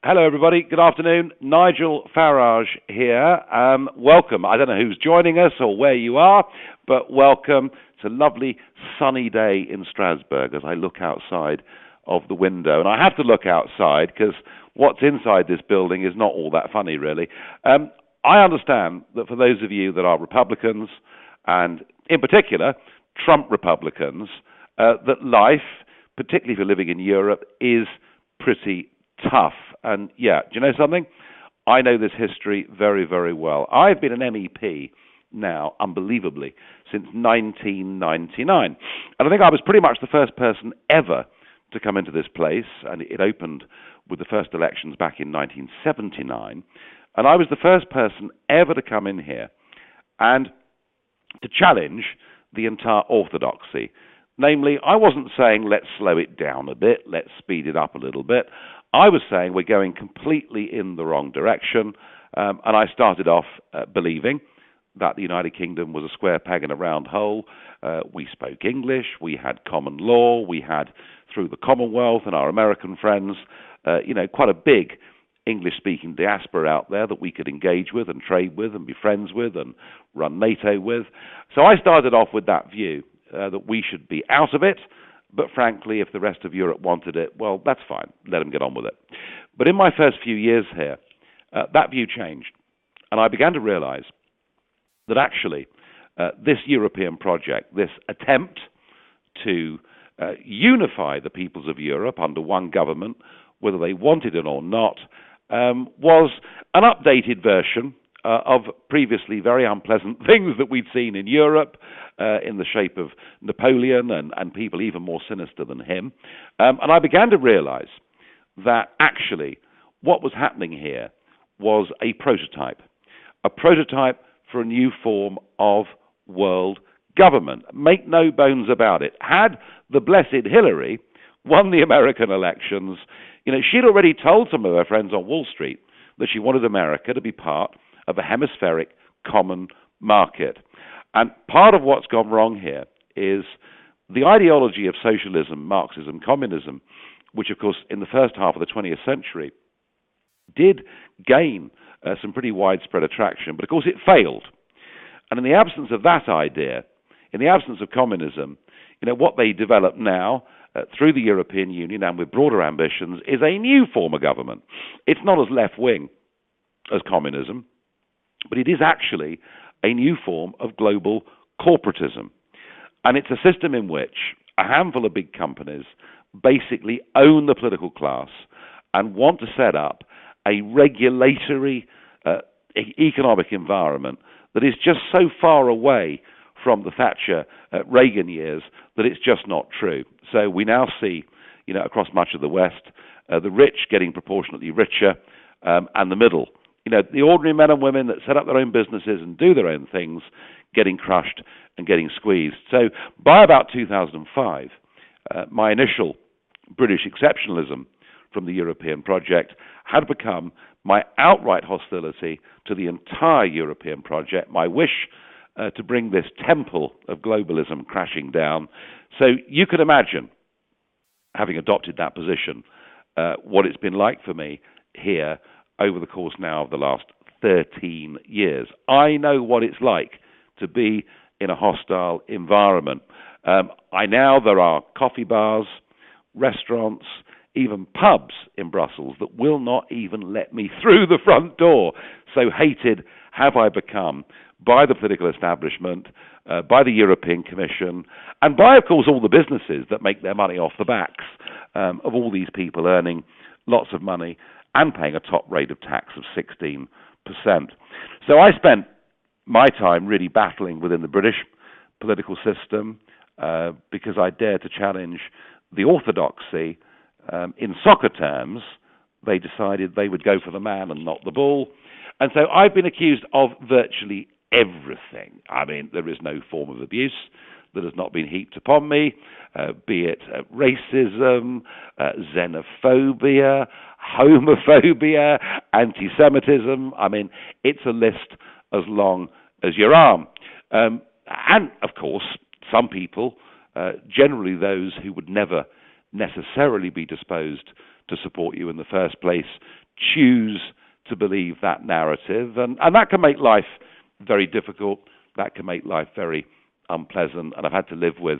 Hello, everybody. Good afternoon. Nigel Farage here. Welcome. I don't know who's joining us or where you are, but welcome. It's a lovely sunny day in Strasbourg as I look outside of the window. And I have to look outside because what's inside this building is not all that funny, really. I understand that for those of you that are Republicans, and in particular, Trump Republicans, that life, particularly if you're living in Europe, is pretty tough. And yeah, do you know something? I know this history very, very well. I've been an MEP now, unbelievably, since 1999. And I think I was pretty much the first person ever to come into this place, and it opened with the first elections back in 1979. And I was the first person ever to come in here and to challenge the entire orthodoxy. Namely, I wasn't saying let's slow it down a bit, let's speed it up a little bit. I was saying we're going completely in the wrong direction, and I started off believing that the United Kingdom was a square peg in a round hole. We spoke English, we had common law, we had, through the Commonwealth and our American friends, quite a big English-speaking diaspora out there that we could engage with and trade with and be friends with and run NATO with. So I started off with that view that we should be out of it. But frankly, if the rest of Europe wanted it, well, that's fine. Let them get on with it. But in my first few years here, that view changed. And I began to realize that actually this European project, this attempt to unify the peoples of Europe under one government, whether they wanted it or not, was an updated version of previously very unpleasant things that we'd seen in Europe, in the shape of Napoleon and people even more sinister than him. And I began to realize that actually what was happening here was a prototype for a new form of world government. Make no bones about it. Had the blessed Hillary won the American elections, she'd already told some of her friends on Wall Street that she wanted America to be part of a hemispheric common market. And part of what's gone wrong here is the ideology of socialism, Marxism, communism, which, of course, in the first half of the 20th century did gain some pretty widespread attraction, but of course it failed. And in the absence of that idea, in the absence of communism, what they develop now through the European Union and with broader ambitions is a new form of government. It's not as left-wing as communism, but it is actually a new form of global corporatism. And it's a system in which a handful of big companies basically own the political class and want to set up a regulatory economic environment that is just so far away from the Thatcher Reagan years that it's just not true. So we now see, across much of the West, the rich getting proportionately richer, and the middle, the ordinary men and women that set up their own businesses and do their own things, getting crushed and getting squeezed. So by about 2005, my initial British exceptionalism from the European project had become my outright hostility to the entire European project, my wish to bring this temple of globalism crashing down. So you could imagine, having adopted that position, what it's been like for me here over the course now of the last 13 years. I know what it's like to be in a hostile environment. There are coffee bars, restaurants, even pubs in Brussels that will not even let me through the front door. So hated have I become by the political establishment, by the European Commission, and by, of course, all the businesses that make their money off the backs of all these people earning lots of money and paying a top rate of tax of 16%. So I spent my time really battling within the British political system because I dared to challenge the orthodoxy. In soccer terms, they decided they would go for the man and not the ball. And so I've been accused of virtually everything. I mean, there is no form of abuse that has not been heaped upon me, be it racism, xenophobia, homophobia, anti-Semitism. I mean, it's a list as long as your arm. And, of course, some people, generally those who would never necessarily be disposed to support you in the first place choose to believe that narrative. And that can make life very difficult. That can make life very unpleasant. And I've had to live with,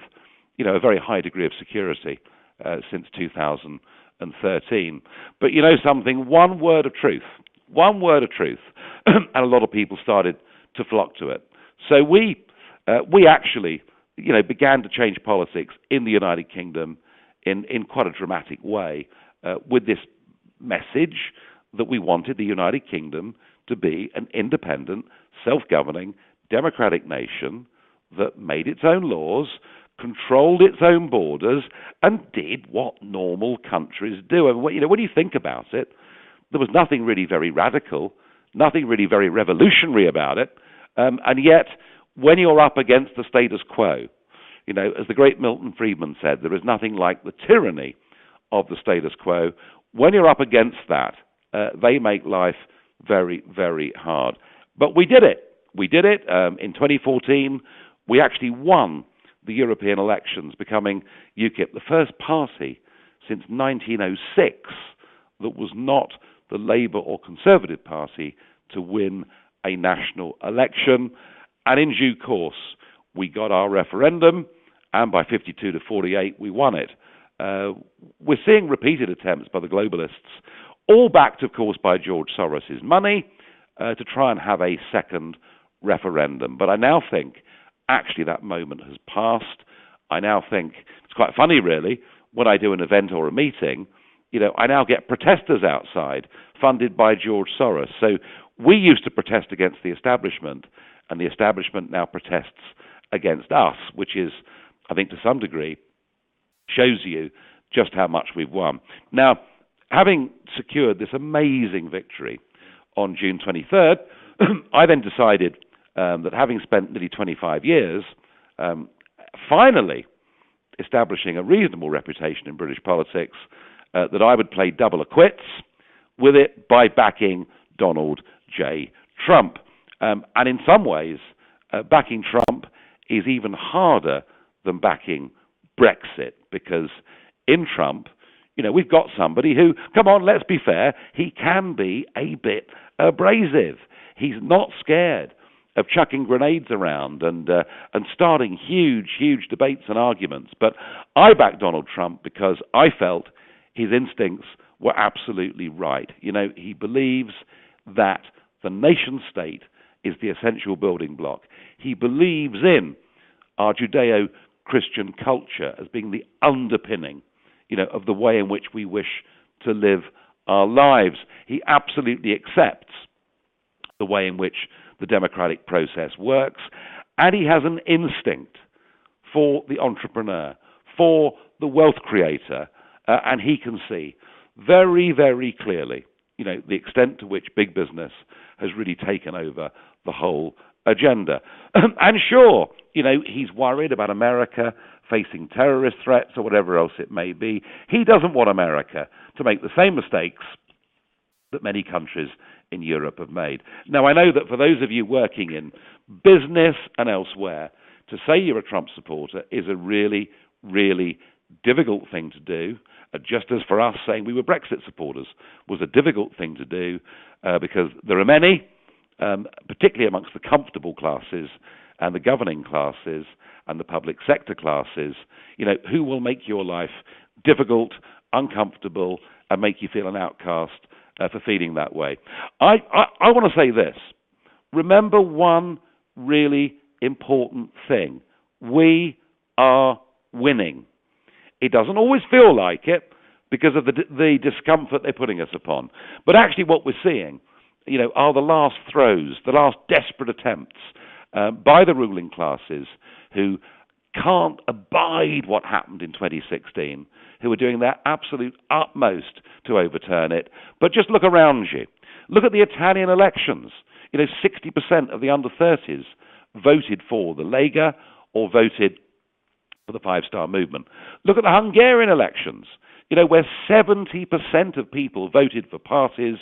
a very high degree of security since 2013. But you know something, one word of truth, and a lot of people started to flock to it. So we actually, began to change politics in the United Kingdom in quite a dramatic way with this message that we wanted the United Kingdom to be an independent, self-governing, democratic nation that made its own laws, controlled its own borders, and did what normal countries do. And when you think about it, there was nothing really very radical, nothing really very revolutionary about it. And yet, when you're up against the status quo, as the great Milton Friedman said, there is nothing like the tyranny of the status quo. When you're up against that, they make life very, very hard. But we did it. In 2014, we actually won the European elections, becoming UKIP the first party since 1906 that was not the Labour or Conservative Party to win a national election. And in due course, we got our referendum, and by 52 to 48, we won it. We're seeing repeated attempts by the globalists, all backed, of course, by George Soros's money, to try and have a second referendum. But I now think, actually, that moment has passed. I now think, it's quite funny, really, when I do an event or a meeting, I now get protesters outside, funded by George Soros. So we used to protest against the establishment, and the establishment now protests against us, which is, I think, to some degree, shows you just how much we've won. Now, having secured this amazing victory on June 23rd, I then decided that having spent nearly 25 years finally establishing a reasonable reputation in British politics, that I would play double or quits with it by backing Donald J. Trump. And in some ways, backing Trump is even harder than backing Brexit, because in Trump, we've got somebody who, come on, let's be fair, he can be a bit abrasive. He's not scared of chucking grenades around and starting huge debates and arguments. But I backed Donald Trump because I felt his instincts were absolutely right. He believes that the nation state is the essential building block. He believes in our Judeo-Christian culture as being the underpinning, of the way in which we wish to live our lives. He absolutely accepts the way in which the democratic process works, and he has an instinct for the entrepreneur, for the wealth creator, and he can see very, very clearly, the extent to which big business has really taken over the whole agenda. And sure, he's worried about America facing terrorist threats or whatever else it may be. He doesn't want America to make the same mistakes that many countries in Europe have made. Now, I know that for those of you working in business and elsewhere, to say you're a Trump supporter is a really, really difficult thing to do, just as for us saying we were Brexit supporters was a difficult thing to do, because there are many, particularly amongst the comfortable classes and the governing classes and the public sector classes, who will make your life difficult, uncomfortable, and make you feel an outcast for feeling that way. I want to say this. Remember one really important thing. We are winning. It doesn't always feel like it because of the discomfort they're putting us upon. But actually what we're seeing, are the last throes, the last desperate attempts by the ruling classes who can't abide what happened in 2016, who are doing their absolute utmost to overturn it. But just look around you. Look at the Italian elections. 60% of the under-30s voted for the Lega or voted for the Five-Star Movement. Look at the Hungarian elections, where 70% of people voted for parties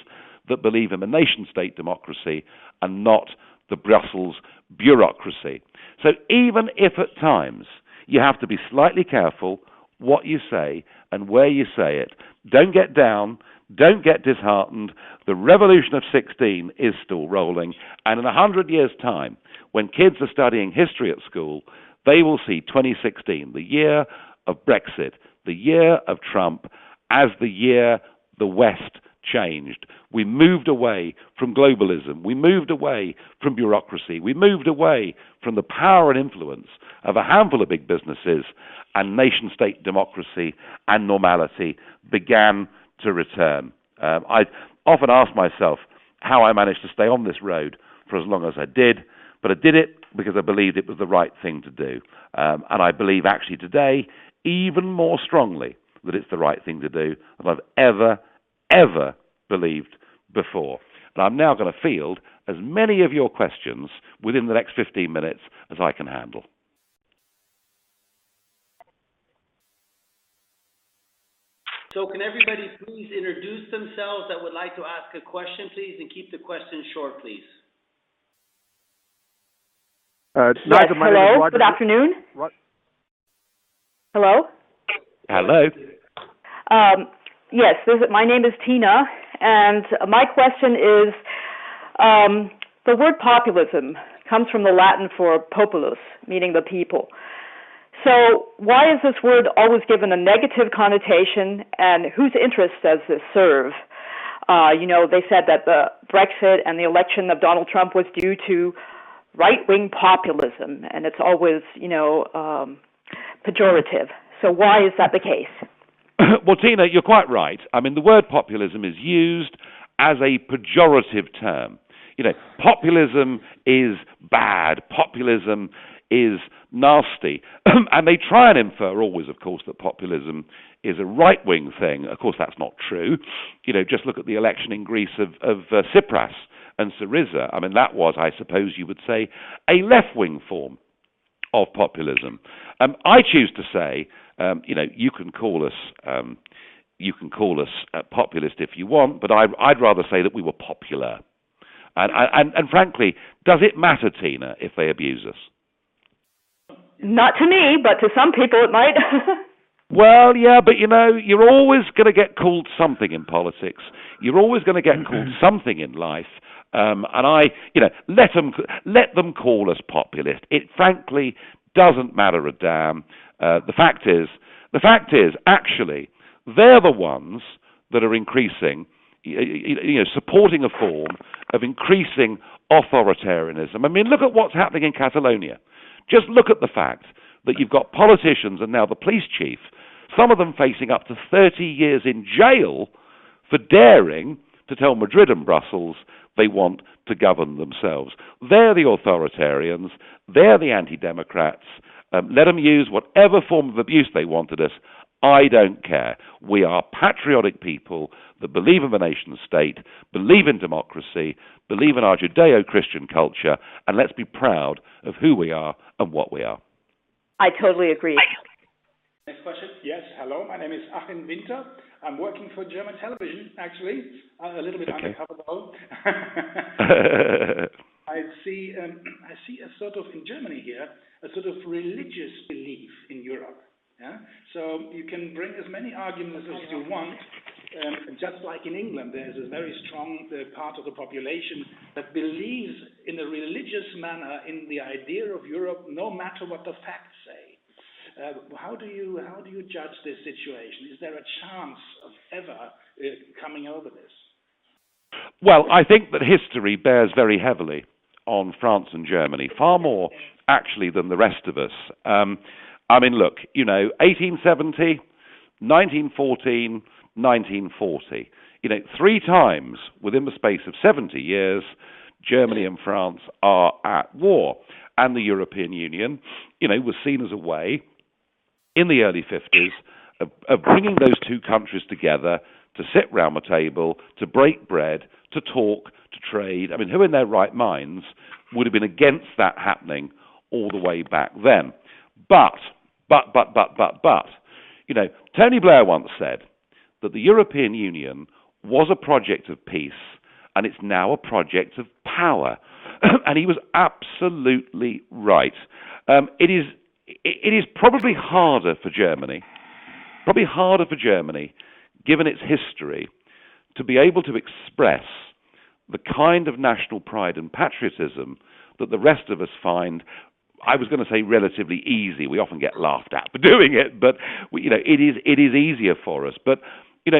that believe in the nation-state democracy and not the Brussels bureaucracy. So even if at times you have to be slightly careful what you say and where you say it. Don't get down. Don't get disheartened. The revolution of 16 is still rolling. And in 100 years' time, when kids are studying history at school, they will see 2016, the year of Brexit, the year of Trump, as the year the West changed. We moved away from globalism. We moved away from bureaucracy. We moved away from the power and influence of a handful of big businesses, and nation-state democracy and normality began to return. I often ask myself how I managed to stay on this road for as long as I did, but I did it because I believed it was the right thing to do. And I believe actually today, even more strongly, that it's the right thing to do than I've ever believed before. And I'm now going to field as many of your questions within the next 15 minutes as I can handle. So can everybody please introduce themselves that would like to ask a question, please, and keep the question short, please. Nigel, hello, good afternoon. What? Hello? Hello. Yes, my name is Tina, and my question is, the word populism comes from the Latin for populus, meaning the people. So why is this word always given a negative connotation, and whose interest does this serve? They said that the Brexit and the election of Donald Trump was due to right-wing populism, and it's always, pejorative. So why is that the case? Well, Tina, you're quite right. I mean, the word populism is used as a pejorative term. Populism is bad. Populism is nasty. And they try and infer always, of course, that populism is a right-wing thing. Of course, that's not true. Just look at the election in Greece of Tsipras and Syriza. I mean, that was, I suppose you would say, a left-wing form of populism. I choose to say, you can call us populist if you want, but I'd rather say that we were popular. And frankly, does it matter, Tina, if they abuse us? Not to me, but to some people it might. Well, yeah, but you're always going to get called something in politics. You're always going to get called something in life. And let them call us populist. It frankly doesn't matter a damn. The fact is, actually, they're the ones that are increasing, supporting a form of increasing authoritarianism. I mean, look at what's happening in Catalonia. Just look at the fact that you've got politicians and now the police chief, some of them facing up to 30 years in jail for daring to tell Madrid and Brussels they want to govern themselves. They're the authoritarians. They're the anti-democrats. Let them use whatever form of abuse they want at us. I don't care. We are patriotic people that believe in the nation state, believe in democracy, believe in our Judeo-Christian culture, and let's be proud of who we are and what we are. I totally agree. Next question. Yes, hello. My name is Achim Winter. I'm working for German television, actually. A little bit undercover, though. I see a sort of, in Germany here, a sort of religious belief in Europe. Yeah? So you can bring as many arguments as you want. Just like in England, there's a very strong part of the population that believes in a religious manner in the idea of Europe, no matter what the facts say. How do you judge this situation? Is there a chance of ever coming over this? Well, I think that history bears very heavily on France and Germany, far more actually than the rest of us. I mean, look, 1870, 1914, 1940. Three times within the space of 70 years, Germany and France are at war. And the European Union, was seen as a way in the early 50s of bringing those two countries together to sit round the table, to break bread, to talk, to trade. I mean, who in their right minds would have been against that happening all the way back then? But, Tony Blair once said that the European Union was a project of peace and it's now a project of power. And he was absolutely right. It is probably harder for Germany probably harder for Germany, given its history, to be able to express the kind of national pride and patriotism that the rest of us find, I was going to say relatively easy. We often get laughed at for doing it, but it is easier for us. But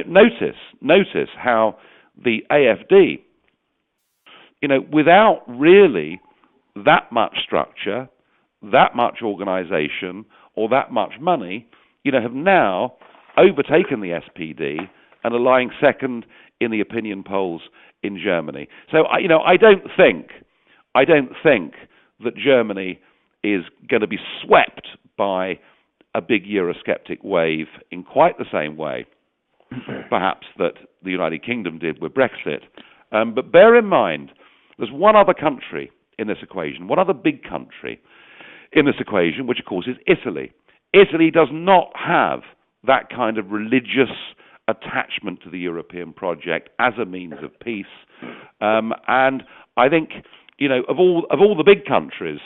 notice how the AfD, without really that much structure, that much organisation, or that much money, have now overtaken the SPD and are lying second in the opinion polls in Germany. So I don't think that Germany is going to be swept by a big Eurosceptic wave in quite the same way, perhaps, that the United Kingdom did with Brexit. But bear in mind, there's one other country in this equation, one other big country in this equation, which of course is Italy. Italy does not have that kind of religious attachment to the European project as a means of peace. And I think, of all the big countries,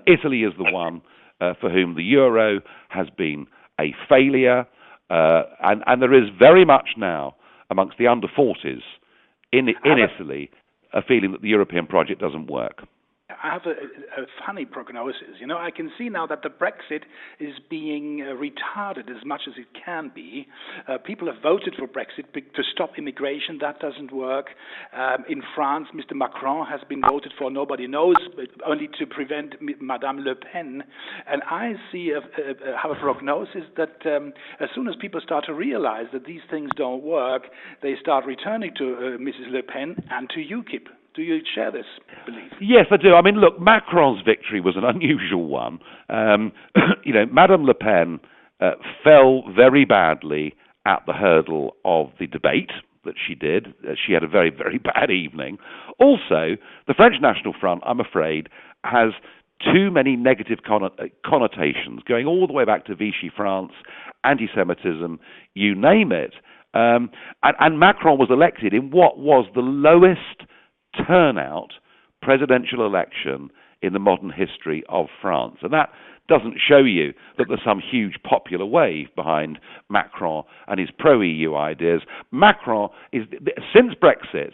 Italy is the one for whom the euro has been a failure, and there is very much now amongst the under 40s in Italy a feeling that the European project doesn't work. I have a funny prognosis. I can see now that the Brexit is being retarded as much as it can be. People have voted for Brexit to stop immigration. That doesn't work. In France, Mr. Macron has been voted for, nobody knows, but only to prevent Madame Le Pen. And I have a prognosis that as soon as people start to realize that these things don't work, they start returning to Mrs. Le Pen and to UKIP. Do you share this belief? Yes, I do. I mean, look, Macron's victory was an unusual one. Madame Le Pen fell very badly at the hurdle of the debate that she did. She had a very, very bad evening. Also, the French National Front, I'm afraid, has too many negative connotations, going all the way back to Vichy France, anti-Semitism, you name it. And Macron was elected in what was the lowest turnout presidential election in the modern history of France. And that doesn't show you that there's some huge popular wave behind Macron and his pro-EU ideas. Since Brexit,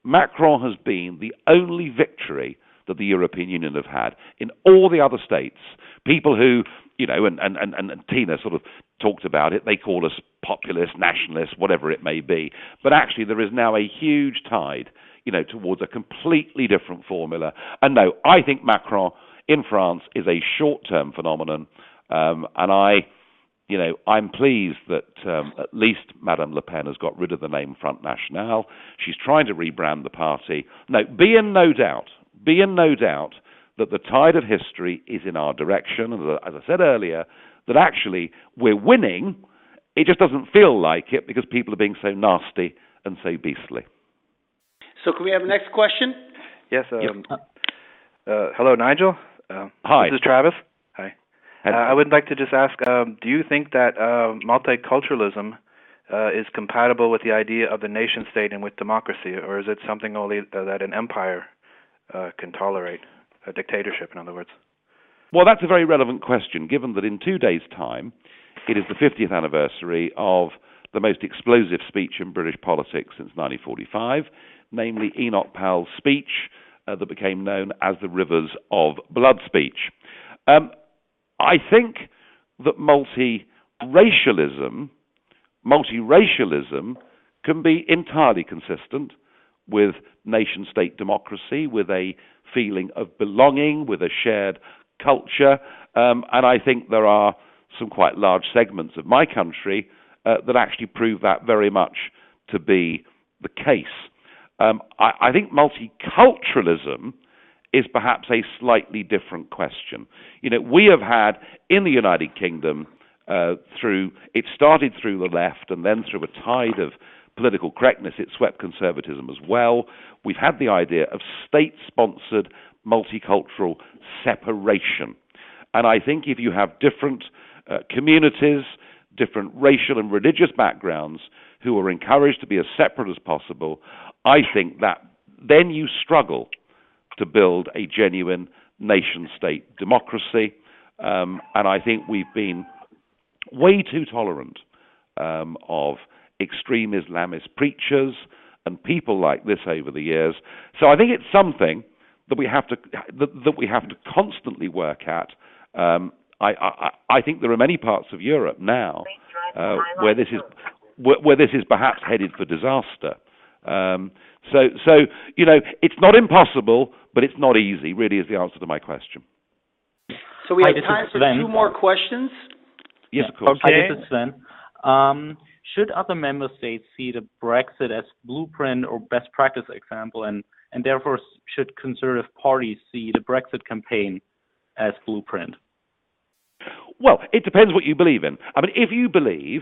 Macron has been the only victory that the European Union have had. In all the other states, people who, and Tina sort of talked about it, they call us populist, nationalist, whatever it may be. But actually there is now a huge tide towards a completely different formula. And no, I think Macron in France is a short-term phenomenon, and I'm pleased that at least Madame Le Pen has got rid of the name Front National. She's trying to rebrand the party. No, be in no doubt that the tide of history is in our direction, and as I said earlier, that actually we're winning. It just doesn't feel like it because people are being so nasty and so beastly. So can we have the next question? Yes. Hello, Nigel. Hi. This is Travis. Hi. I would like to just ask, do you think that multiculturalism is compatible with the idea of the nation state and with democracy, or is it something only that an empire can tolerate, a dictatorship, in other words? Well, that's a very relevant question, given that in 2 days' time, it is the 50th anniversary of the most explosive speech in British politics since 1945, namely Enoch Powell's speech that became known as the Rivers of Blood speech. I think that multiracialism can be entirely consistent with nation-state democracy, with a feeling of belonging, with a shared culture, and I think there are some quite large segments of my country that actually prove that very much to be the case. I think multiculturalism is perhaps a slightly different question. We have had in the United Kingdom, it started through the left and then through a tide of political correctness, it swept conservatism as well. We've had the idea of state-sponsored multicultural separation. And I think if you have different communities, different racial and religious backgrounds who are encouraged to be as separate as possible, I think that then you struggle to build a genuine nation-state democracy. And I think we've been way too tolerant of extreme Islamist preachers and people like this over the years. So I think it's something that we have to constantly work at. I think there are many parts of Europe now where this is perhaps headed for disaster. So it's not impossible, but it's not easy. Really, is the answer to my question. So we have time for two more questions. Yes, of course. Hi, this is Sven. Should other member states see the Brexit as blueprint or best practice example, and therefore should conservative parties see the Brexit campaign as blueprint? Well, it depends what you believe in. I mean, if you believe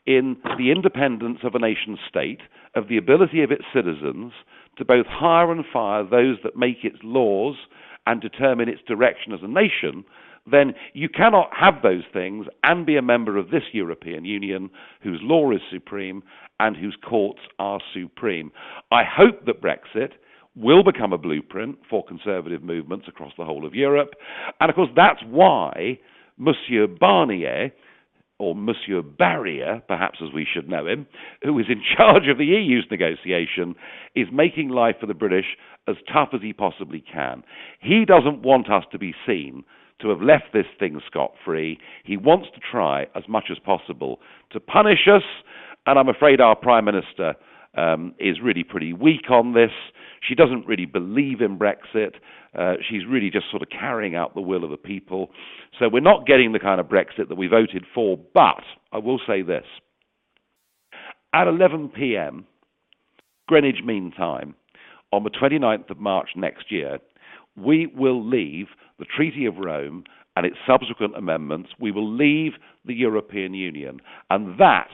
in the independence of a nation state, of the ability of its citizens to both hire and fire those that make its laws and determine its direction as a nation, then you cannot have those things and be a member of this European Union whose law is supreme and whose courts are supreme. I hope that Brexit will become a blueprint for conservative movements across the whole of Europe. And of course, that's why Monsieur Barnier, or Monsieur Barrier, perhaps as we should know him, who is in charge of the EU's negotiation, is making life for the British as tough as he possibly can. He doesn't want us to be seen to have left this thing scot-free. He wants to try as much as possible to punish us, and I'm afraid our Prime Minister is really pretty weak on this. She doesn't really believe in Brexit. She's really just sort of carrying out the will of the people. So we're not getting the kind of Brexit that we voted for, but I will say this. At 11 p.m. Greenwich Mean Time on the 29th of March next year, we will leave the Treaty of Rome and its subsequent amendments. We will leave the European Union, and that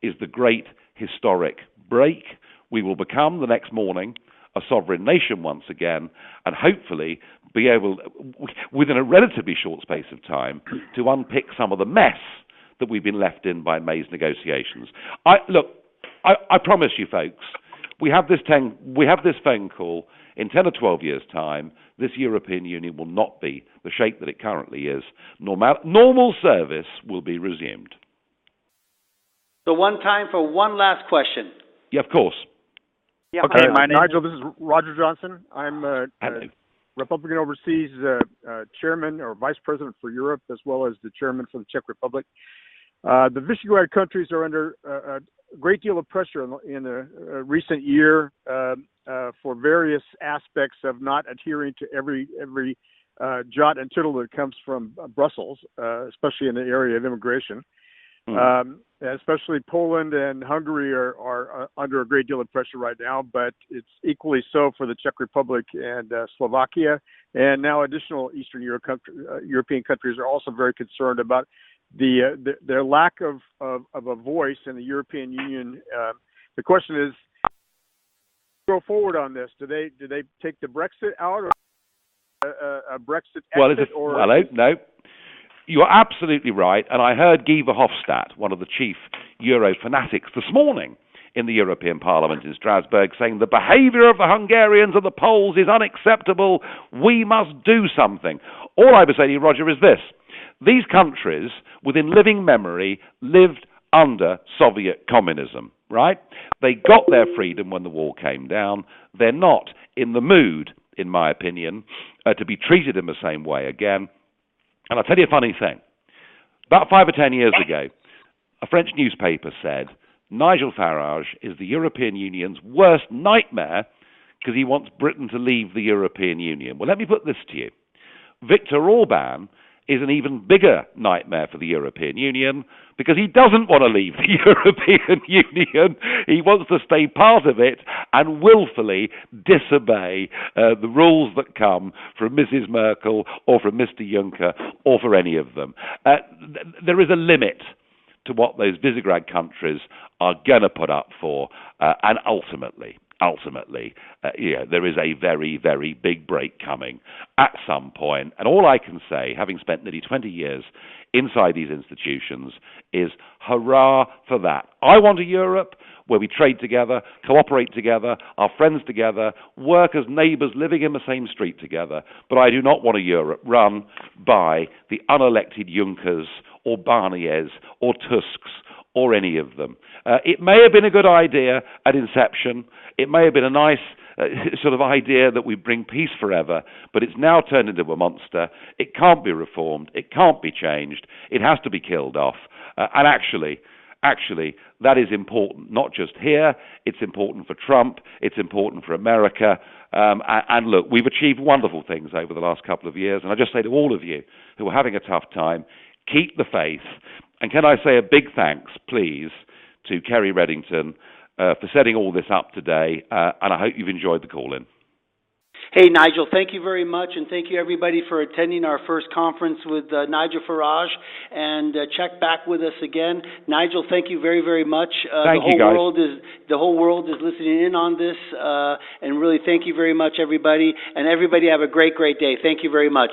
is the great historic break. We will become the next morning a sovereign nation once again, and hopefully be able, within a relatively short space of time, to unpick some of the mess that we've been left in by May's negotiations. I promise you, folks, we have this phone call. In 10 or 12 years' time, this European Union will not be the shape that it currently is. Normal service will be resumed. So one time for one last question. Yeah, of course. Yeah, okay, Nigel, this is Roger Johnson. I'm Republican Overseas Chairman or Vice President for Europe, as well as the Chairman for the Czech Republic. The Visegrad countries are under a great deal of pressure in the recent year for various aspects of not adhering to every jot and tittle that comes from Brussels, especially in the area of immigration. Especially Poland and Hungary are under a great deal of pressure right now, but it's equally so for the Czech Republic and Slovakia. And now additional Eastern European countries are also very concerned about their lack of a voice in the European Union. The question is, go forward on this. Do they take the Brexit out, or a Brexit exit? No. You're absolutely right, and I heard Guy Verhofstadt, one of the chief Euro fanatics, this morning in the European Parliament in Strasbourg, saying the behaviour of the Hungarians and the Poles is unacceptable. We must do something. All I would say to you, Roger, is this. These countries, within living memory, lived under Soviet communism, right? They got their freedom when the wall came down. They're not in the mood, in my opinion, to be treated in the same way again. And I'll tell you a funny thing. About 5 or 10 years ago, a French newspaper said, Nigel Farage is the European Union's worst nightmare because he wants Britain to leave the European Union. Well, let me put this to you. Viktor Orban is an even bigger nightmare for the European Union because he doesn't want to leave the European Union. He wants to stay part of it and willfully disobey the rules that come from Mrs. Merkel or from Mr. Juncker or for any of them. There is a limit to what those Visegrad countries are going to put up for, and ultimately, there is a very, very big break coming at some point. And all I can say, having spent nearly 20 years inside these institutions, is hurrah for that. I want a Europe where we trade together, cooperate together, are friends together, work as neighbours living in the same street together. But I do not want a Europe run by the unelected Junckers or Barniers or Tusks or any of them. It may have been a good idea at inception. It may have been a nice sort of idea that we bring peace forever, but it's now turned into a monster. It can't be reformed. It can't be changed. It has to be killed off. And actually, that is important, not just here. It's important for Trump. It's important for America. And look, we've achieved wonderful things over the last couple of years. And I just say to all of you who are having a tough time, keep the faith. And can I say a big thanks, please, to Kerry Reddington for setting all this up today. And I hope you've enjoyed the call-in. Hey, Nigel, thank you very much, and thank you, everybody, for attending our first conference with Nigel Farage, and check back with us again. Nigel, thank you very, very much. Thank you, guys. The whole world is listening in on this, and really thank you very much, everybody, and everybody have a great, great day. Thank you very much.